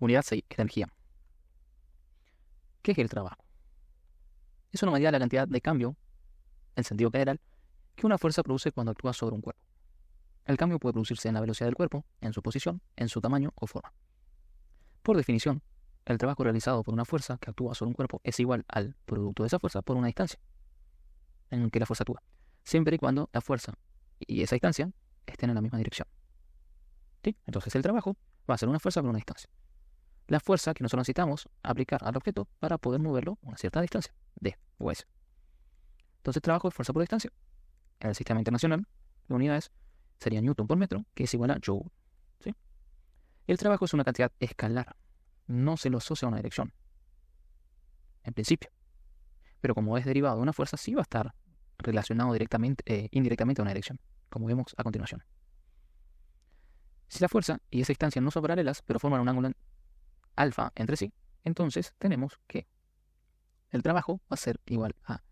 Unidad 6. Energía. ¿Qué es el trabajo? Es una medida de la cantidad de cambio, en sentido general, que una fuerza produce cuando actúa sobre un cuerpo. El cambio puede producirse en la velocidad del cuerpo, en su posición, en su tamaño o forma. Por definición, el trabajo realizado por una fuerza que actúa sobre un cuerpo es igual al producto de esa fuerza por una distancia en que la fuerza actúa, siempre y cuando la fuerza y esa distancia estén en la misma dirección. ¿Sí? Entonces el trabajo va a ser una fuerza por una distancia. La fuerza que nosotros necesitamos aplicar al objeto para poder moverlo a una cierta distancia, D o S. Entonces el trabajo es fuerza por distancia. En el sistema internacional, la unidad sería Newton por metro, que es igual a Joule. ¿Sí? El trabajo es una cantidad escalar. No se lo asocia a una dirección, en principio. Pero como es derivado de una fuerza, sí va a estar relacionado indirectamente a una dirección, como vemos a continuación. Si la fuerza y esa distancia no son paralelas, pero forman un ángulo alfa entre sí, entonces tenemos que el trabajo va a ser igual a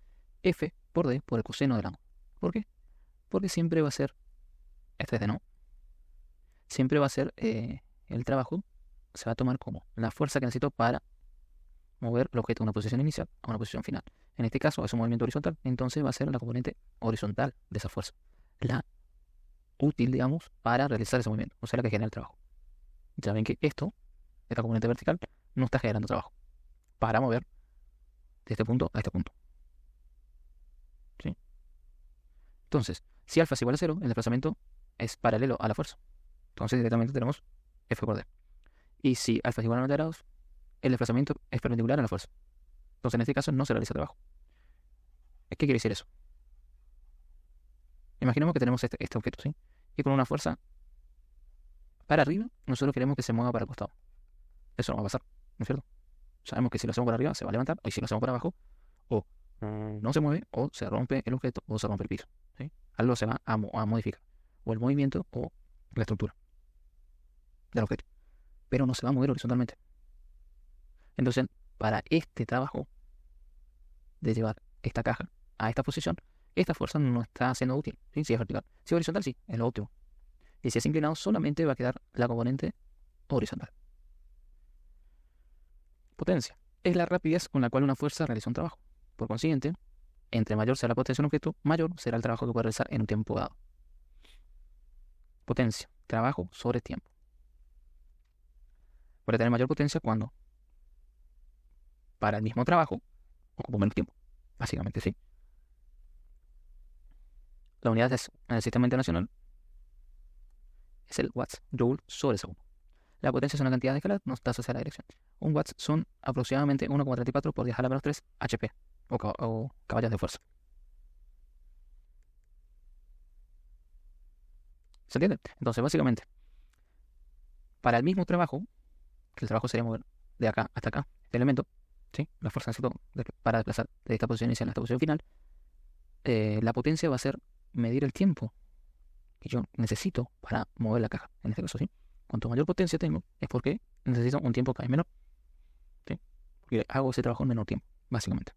F por D por el coseno del ángulo. ¿Por qué? Porque siempre va a ser, este es de no, siempre va a ser el trabajo, se va a tomar como la fuerza que necesito para mover el objeto de una posición inicial a una posición final. En este caso es un movimiento horizontal, entonces va a ser la componente horizontal de esa fuerza, la útil, digamos, para realizar ese movimiento, o sea, la que genera el trabajo. Ya ven que esta componente vertical, no está generando trabajo para mover de este punto a este punto. ¿Sí? Entonces, si alfa es igual a 0, el desplazamiento es paralelo a la fuerza. Entonces directamente tenemos F por D. Y si alfa es igual a 90 grados, el desplazamiento es perpendicular a la fuerza. Entonces en este caso no se realiza trabajo. ¿Qué quiere decir eso? Imaginemos que tenemos este objeto, ¿sí? Y con una fuerza para arriba, nosotros queremos que se mueva para el costado. Eso no va a pasar, ¿no es cierto? Sabemos que si lo hacemos para arriba se va a levantar, y si lo hacemos para abajo, o no se mueve, o se rompe el objeto, o se rompe el piso. ¿Sí? Algo se va a modificar. O el movimiento, o la estructura del objeto. Pero no se va a mover horizontalmente. Entonces, para este trabajo de llevar esta caja a esta posición, esta fuerza no está siendo útil. ¿Sí? Si es vertical. Si es horizontal, sí, es lo óptimo. Y si es inclinado, solamente va a quedar la componente horizontal. Potencia. Es la rapidez con la cual una fuerza realiza un trabajo. Por consiguiente, entre mayor sea la potencia de un objeto, mayor será el trabajo que puede realizar en un tiempo dado. Potencia. Trabajo sobre tiempo. Puede tener mayor potencia cuando, para el mismo trabajo, ocupa menos tiempo. Básicamente, sí. La unidad en el sistema internacional es el watts, joule sobre segundo. La potencia es una cantidad de escalar, no está asociada a la dirección. Un watts son aproximadamente 1,34 por 10 a la menos 3 HP, o caballos de fuerza. ¿Se entiende? Entonces, básicamente, para el mismo trabajo, que el trabajo sería mover de acá hasta acá, este elemento, ¿sí? La fuerza necesito para desplazar de esta posición inicial a esta posición final, la potencia va a ser medir el tiempo que yo necesito para mover la caja. En este caso, ¿sí? Cuanto mayor potencia tengo, es porque necesito un tiempo cada vez menor. ¿Sí? Porque hago ese trabajo en menor tiempo, básicamente.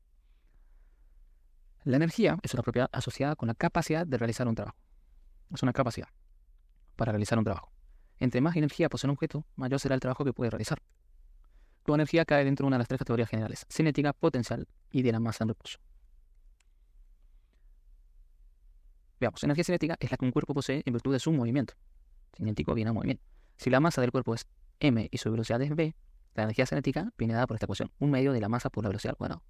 La energía es una propiedad asociada con la capacidad de realizar un trabajo. Es una capacidad para realizar un trabajo. Entre más energía posee un objeto, mayor será el trabajo que puede realizar. Toda energía cae dentro de una de las tres categorías generales: cinética, potencial y de la masa en reposo. Veamos, energía cinética es la que un cuerpo posee en virtud de su movimiento. Cinético viene a movimiento. Si la masa del cuerpo es m y su velocidad es v, la energía cinética viene dada por esta ecuación: un medio de la masa por la velocidad al cuadrado.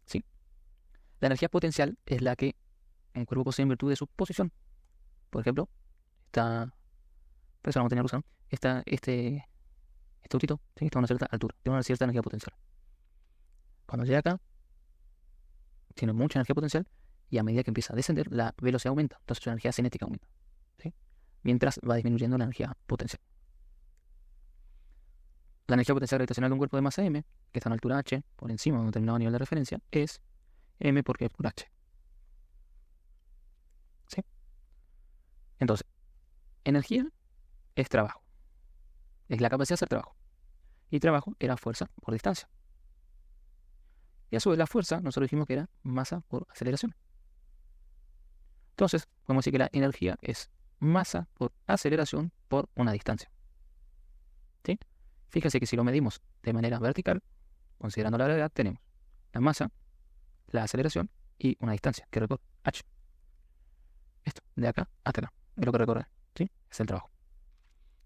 ¿Sí? La energía potencial es la que un cuerpo posee en virtud de su posición. Por ejemplo, esta persona, montaña rusa, ¿no? Este autito, ¿sí? Está a una cierta altura, tiene una cierta energía potencial. Cuando llega acá, tiene mucha energía potencial, y a medida que empieza a descender, la velocidad aumenta, entonces su energía cinética aumenta, ¿sí? Mientras va disminuyendo la energía potencial. La energía potencial gravitacional de un cuerpo de masa m, que está a una altura h, por encima de un determinado nivel de referencia, es m por G por h. ¿Sí? Entonces, energía es trabajo. Es la capacidad de hacer trabajo. Y trabajo era fuerza por distancia. Y a su vez la fuerza, nosotros dijimos que era masa por aceleración. Entonces, podemos decir que la energía es masa por aceleración por una distancia. ¿Sí? Fíjense que si lo medimos de manera vertical, considerando la gravedad, tenemos la masa, la aceleración y una distancia que recorre, h. Esto, de acá hasta acá, es lo que recorre, ¿sí? Es el trabajo.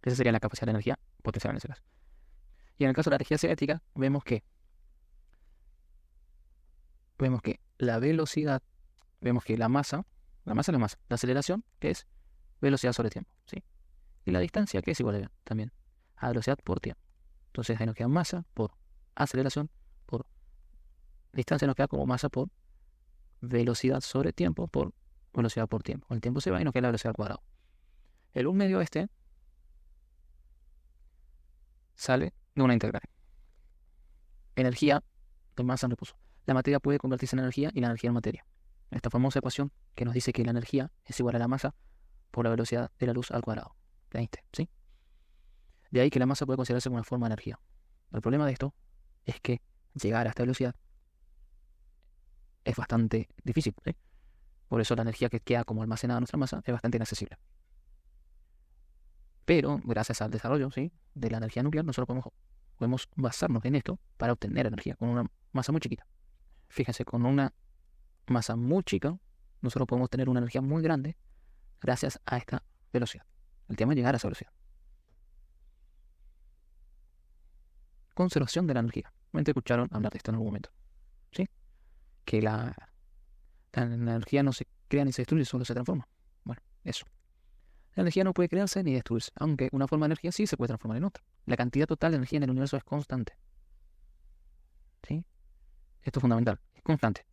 Esa sería la capacidad de energía potencial en ese caso. Y en el caso de la energía cinética, vemos que la velocidad, vemos que la masa es la masa, la aceleración, que es velocidad sobre tiempo, ¿sí? Y la distancia, que es igual también a velocidad por tiempo. Entonces ahí nos queda masa por aceleración por distancia, nos queda como masa por velocidad sobre tiempo por velocidad por tiempo. El tiempo se va y nos queda la velocidad al cuadrado. El 1/2 sale de una integral. Energía de masa en reposo. La materia puede convertirse en energía y la energía en materia. Esta famosa ecuación que nos dice que la energía es igual a la masa por la velocidad de la luz al cuadrado de Einstein, ¿sí? De ahí que la masa puede considerarse como una forma de energía. El problema de esto es que llegar a esta velocidad es bastante difícil, ¿sí? Por eso la energía que queda como almacenada en nuestra masa es bastante inaccesible. Pero gracias al desarrollo, ¿sí?, de la energía nuclear, nosotros podemos basarnos en esto para obtener energía con una masa muy chiquita. Fíjense, con una masa muy chica, nosotros podemos tener una energía muy grande gracias a esta velocidad. El tema es llegar a esa velocidad. Conservación de la energía. Realmente escucharon hablar de esto en algún momento, ¿sí? Que la energía no se crea ni se destruye, solo se transforma. Bueno, eso. La energía no puede crearse ni destruirse, aunque una forma de energía sí se puede transformar en otra. La cantidad total de energía en el universo es constante, ¿sí? Esto es fundamental, es constante.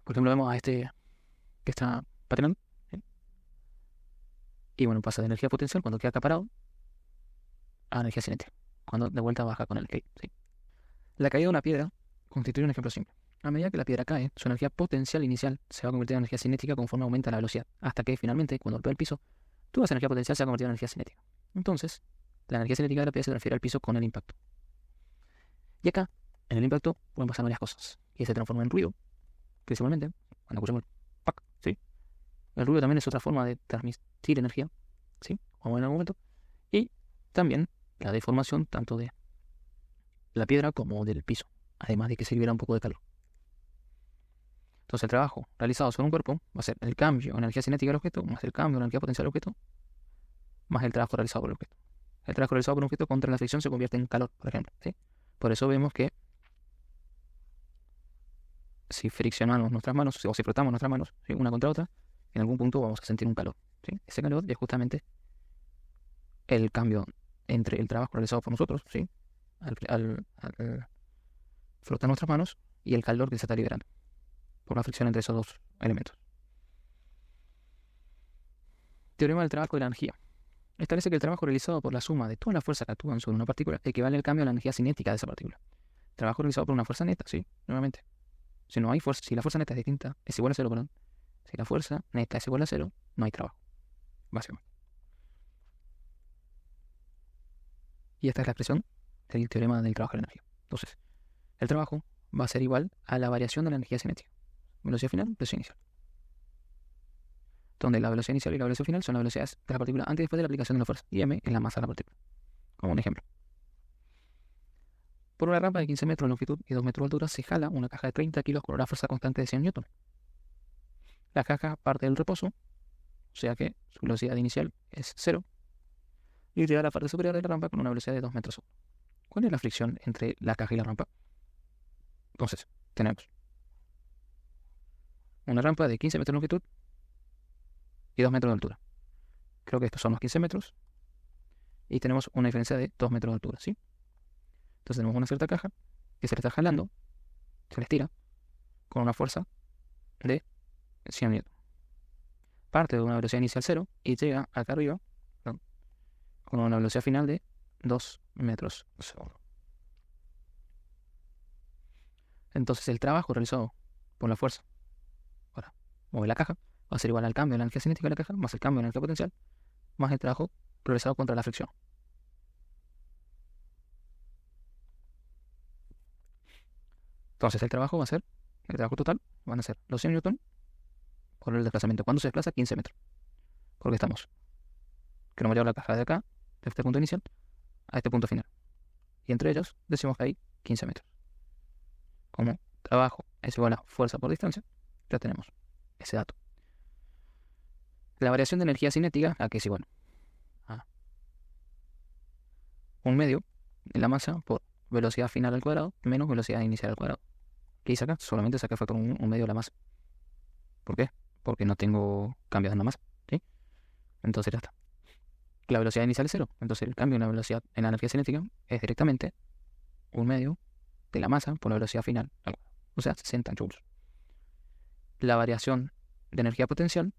Por ejemplo, vemos a este que está patinando, ¿sí? Y bueno, pasa de energía potencial cuando queda acaparado a energía cinética, cuando de vuelta baja con el skate, ¿sí? La caída de una piedra constituye un ejemplo simple. A medida que la piedra cae, su energía potencial inicial se va a convertir en energía cinética conforme aumenta la velocidad, hasta que finalmente, cuando golpea el piso, toda esa energía potencial se va a convertir en energía cinética. Entonces, la energía cinética de la piedra se transfiere al piso con el impacto. Y acá, en el impacto, pueden pasar varias cosas, que se transforma en ruido, principalmente, cuando escuchamos el pac, ¿sí? El ruido también es otra forma de transmitir energía, ¿sí? Como en algún momento. Y también la deformación tanto de la piedra como del piso, además de que se libera un poco de calor. Entonces el trabajo realizado sobre un cuerpo va a ser el cambio en energía cinética del objeto, más el cambio en energía potencial del objeto, más el trabajo realizado por el objeto. El trabajo realizado por un objeto contra la fricción se convierte en calor, por ejemplo, ¿sí? Por eso vemos que si friccionamos nuestras manos, o si frotamos nuestras manos, ¿sí?, una contra otra, en algún punto vamos a sentir un calor, ¿sí? Ese calor es justamente el cambio entre el trabajo realizado por nosotros, ¿sí?, al frotar nuestras manos, y el calor que se está liberando por la fricción entre esos dos elementos. Teorema del trabajo de la energía. Establece que el trabajo realizado por la suma de todas las fuerzas que actúan sobre una partícula equivale al cambio de la energía cinética de esa partícula. Trabajo realizado por una fuerza neta, sí, nuevamente. Si no hay fuerza, si la fuerza neta es distinta, es igual a cero, perdón. Si la fuerza neta es igual a cero, no hay trabajo, básicamente. Y esta es la expresión del teorema del trabajo de la energía. Entonces, el trabajo va a ser igual a la variación de la energía cinética. Velocidad final, velocidad inicial. Donde la velocidad inicial y la velocidad final son las velocidades de la partícula antes y después de la aplicación de la fuerza. Y m es la masa de la partícula. Como un ejemplo. Por una rampa de 15 metros de longitud y 2 metros de altura se jala una caja de 30 kilos con una fuerza constante de 100 Newton. La caja parte del reposo, o sea que su velocidad inicial es 0, y llega a la parte superior de la rampa con una velocidad de 2 metros. ¿Cuál es la fricción entre la caja y la rampa? Entonces, tenemos una rampa de 15 metros de longitud y 2 metros de altura. Creo que estos son los 15 metros. Y tenemos una diferencia de 2 metros de altura, ¿sí? Entonces tenemos una cierta caja que se le está jalando, se le estira, con una fuerza de 100 Newton. Parte de una velocidad inicial 0 y llega acá arriba, ¿no?, con una velocidad final de 2 metros por segundo. Entonces el trabajo realizado por la fuerza para mover la caja va a ser igual al cambio en la energía cinética de la caja, más el cambio en la energía potencial, más el trabajo realizado contra la fricción. Entonces el trabajo total van a ser los 100 Newton por el desplazamiento. ¿Cuándo se desplaza? 15 metros. Porque estamos, que no me lleva la caja de acá, de este punto inicial, a este punto final. Y entre ellos decimos que hay 15 metros. Como trabajo es igual a fuerza por distancia, ya tenemos ese dato. La variación de energía cinética, aquí es igual a un medio de la masa por velocidad final al cuadrado menos velocidad inicial al cuadrado. ¿Qué hice acá? Solamente saqué factor un medio de la masa. ¿Por qué? Porque no tengo cambios en la masa, ¿sí? Entonces ya está. La velocidad inicial es 0. Entonces el cambio en la velocidad en la energía cinética es directamente un medio de la masa por la velocidad final al cuadrado. O sea, 60 joules. La variación de energía potencial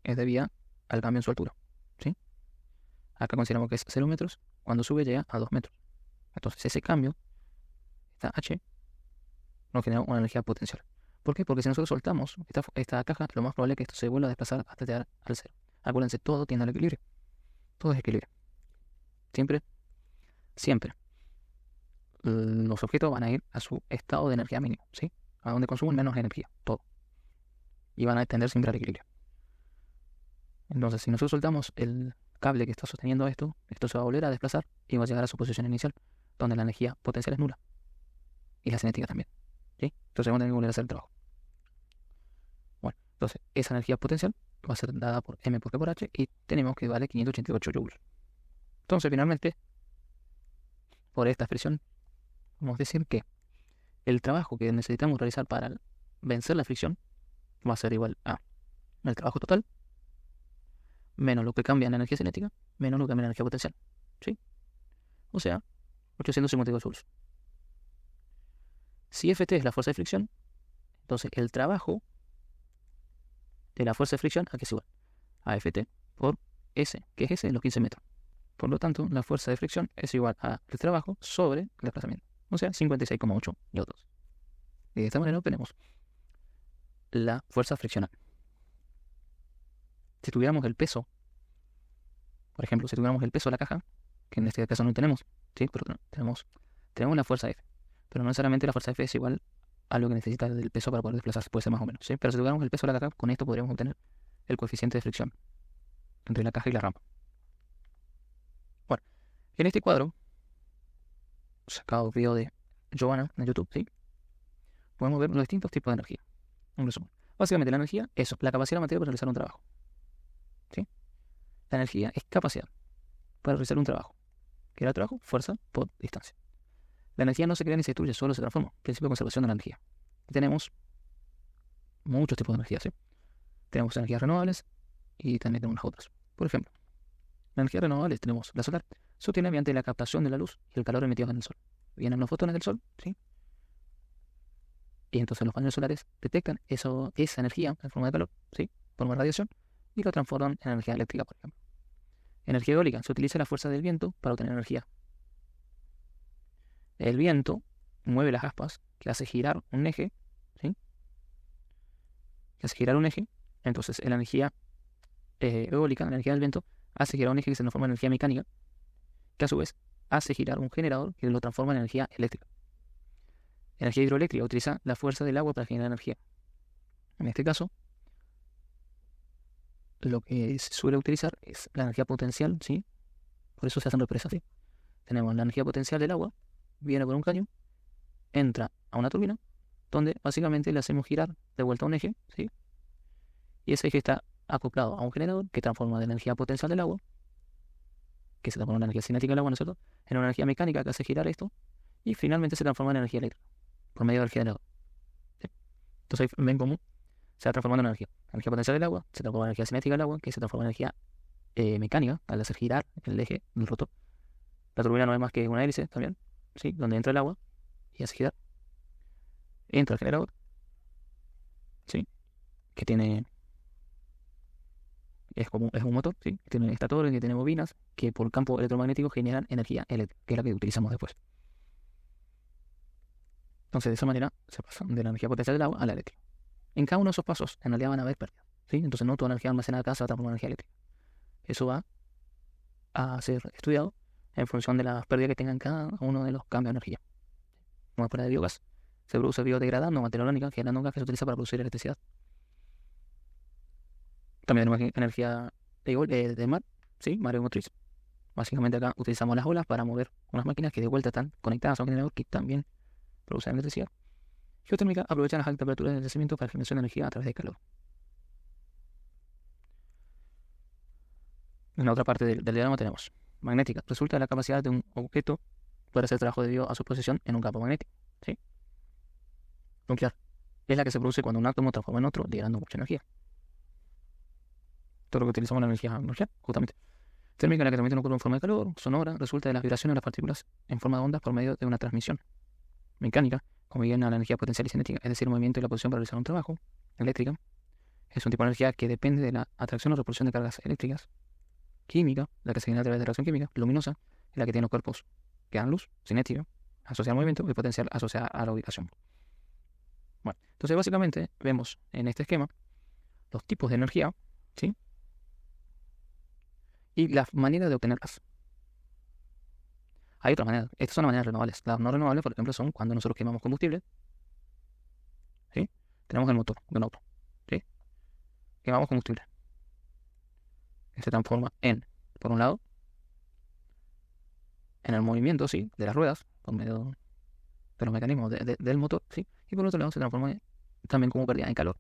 es debida al cambio en su altura, ¿sí? Acá consideramos que es 0 metros. Cuando sube llega a 2 metros. Entonces ese cambio, esta H, nos genera una energía potencial. ¿Por qué? Porque si nosotros soltamos esta caja, lo más probable es que esto se vuelva a desplazar hasta llegar al 0. Acuérdense, todo tiende al equilibrio. Todo es equilibrio. Siempre. Los objetos van a ir a su estado de energía mínimo, ¿sí? A donde consumen menos energía, todo. Y van a tender siempre al equilibrio. Entonces, si nosotros soltamos el cable que está sosteniendo esto se va a volver a desplazar y va a llegar a su posición inicial, donde la energía potencial es nula. Y la cinética también, ¿sí? Entonces vamos a tener que volver a hacer el trabajo. Bueno, entonces esa energía potencial va a ser dada por M por P por H y tenemos que vale 588 joules. Entonces, finalmente, por esta expresión, vamos a decir que el trabajo que necesitamos realizar para vencer la fricción va a ser igual a el trabajo total menos lo que cambia en la energía cinética menos lo que cambia en la energía potencial, ¿sí? O sea, 852 joules. Si Ft es la fuerza de fricción, entonces el trabajo de la fuerza de fricción aquí es igual a Ft por S, que es S, los 15 metros. Por lo tanto, la fuerza de fricción es igual al trabajo sobre el desplazamiento, o sea, 56,8 newtons. Y de esta manera obtenemos la fuerza friccional. Si tuviéramos el peso, por ejemplo, si tuviéramos el peso de la caja, que en este caso no tenemos, ¿sí? Pero tenemos la fuerza F, pero no necesariamente la fuerza F es igual a lo que necesita el peso para poder desplazarse, puede ser más o menos, ¿sí? Pero si tuviéramos el peso de la caja, con esto podríamos obtener el coeficiente de fricción entre la caja y la rampa. Bueno, en este cuadro, sacado video de Giovanna en YouTube, ¿sí? Podemos ver los distintos tipos de energía. En resumen, básicamente la energía es la capacidad de la materia para realizar un trabajo, ¿sí? La energía es capacidad para realizar un trabajo. ¿Qué era el trabajo? Fuerza por distancia. La energía no se crea ni se destruye, solo se transforma. Principio de conservación de la energía. Y tenemos muchos tipos de energía, ¿sí? Tenemos energías renovables y también tenemos otras. Por ejemplo, la energía renovable tenemos la solar. Se obtiene mediante la captación de la luz y el calor emitido en el sol. Vienen los fotones del sol, ¿sí? Y entonces los paneles solares detectan esa energía en forma de calor, ¿sí? Por una radiación, y lo transforman en energía eléctrica, por ejemplo. Energía eólica. Se utiliza la fuerza del viento para obtener energía. El viento mueve las aspas que hace girar un eje, ¿sí? Que hace girar un eje. Entonces la energía eólica, la energía del viento, hace girar un eje que se transforma en energía mecánica, que a su vez hace girar un generador que lo transforma en energía eléctrica. Energía hidroeléctrica utiliza la fuerza del agua para generar energía. En este caso, lo que se suele utilizar es la energía potencial, ¿sí? Por eso se hacen represas, ¿sí? Tenemos la energía potencial del agua, viene por un caño, entra a una turbina, donde básicamente le hacemos girar de vuelta a un eje, ¿sí? Y ese eje está acoplado a un generador que transforma la energía potencial del agua, que se transforma en energía cinética del agua, ¿no es cierto?, en una energía mecánica que hace girar esto, y finalmente se transforma en energía eléctrica, por medio del generador, ¿sí? Entonces ahí ven cómo se va transformando en energía. La energía potencial del agua se transforma en energía cinética del agua, que se transforma en energía mecánica al hacer girar el eje del rotor. La turbina no es más que una hélice también, ¿sí? Donde entra el agua y hace girar. Entra el generador, ¿sí? Que tiene... Es un motor, ¿sí? Tiene estatores, que tiene bobinas, que por campo electromagnético generan energía eléctrica, que es la que utilizamos después. Entonces, de esa manera se pasa de la energía potencial del agua a la eléctrica. En cada uno de esos pasos, en realidad van a haber pérdidas, ¿sí? Entonces, no toda la energía almacenada acá se va a transformar en energía eléctrica. Eso va a ser estudiado en función de las pérdidas que tengan cada uno de los cambios de energía. Como fuera de biogás, se produce biodegradando materia orgánica, generando un gas que se utiliza para producir electricidad. También tenemos energía de mar, ¿sí? Mareomotriz. Básicamente acá utilizamos las olas para mover unas máquinas que de vuelta están conectadas a un generador que también produce electricidad. Geotérmica aprovecha las altas temperaturas del yacimiento para la generación de energía a través de calor. En la otra parte del diagrama tenemos magnética. Resulta de la capacidad de un objeto para hacer trabajo debido a su posición en un campo magnético. ¿Sí? Nuclear. Es la que se produce cuando un átomo transforma en otro, liberando mucha energía. Todo lo que utilizamos la energía nuclear, justamente. Térmica, la que transmite un cuerpo en forma de calor. Sonora, resulta de las vibraciones de las partículas en forma de ondas por medio de una transmisión. Mecánica, como bien a la energía potencial y cinética, es decir, el movimiento y la posición para realizar un trabajo. Eléctrica, es un tipo de energía que depende de la atracción o repulsión de cargas eléctricas. Química, la que se genera a través de reacción química. Luminosa, es la que tiene los cuerpos que dan luz. Cinética, asociada al movimiento, y potencial asociada a la ubicación. Bueno, entonces básicamente vemos en este esquema los tipos de energía, ¿sí? Y las maneras de obtenerlas. Hay otras maneras. Estas son las maneras renovables. Las no renovables, por ejemplo, son cuando nosotros quemamos combustible, ¿sí? Tenemos el motor de un auto, ¿sí? Quemamos combustible. Que se transforma en, por un lado, en el movimiento, ¿sí? De las ruedas, por medio de los mecanismos del motor, ¿sí? Y por otro lado se transforma también como pérdida en calor.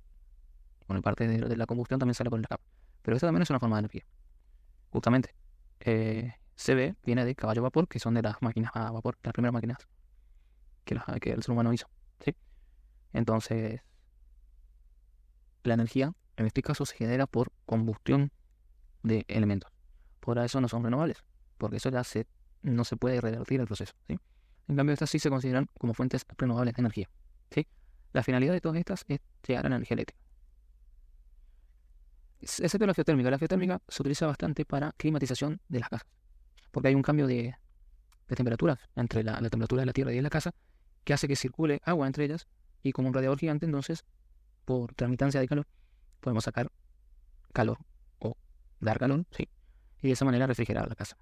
Bueno, parte de la combustión también sale por el escape. Pero esta también es una forma de energía. Justamente, CB viene de caballo vapor, que son de las máquinas a vapor, las primeras máquinas que el ser humano hizo, ¿sí? Entonces, la energía, en este caso, se genera por combustión de elementos. Por eso no son renovables, porque eso ya no se puede revertir el proceso, ¿sí? En cambio, estas sí se consideran como fuentes renovables de energía, ¿sí? La finalidad de todas estas es llegar a la energía eléctrica. Excepto la geotérmica. La geotérmica se utiliza bastante para climatización de las casas, porque hay un cambio de temperaturas entre la temperatura de la tierra y de la casa, que hace que circule agua entre ellas, y como un radiador gigante, entonces, por tramitancia de calor, podemos sacar calor o dar calor, ¿sí? Y de esa manera refrigerar la casa.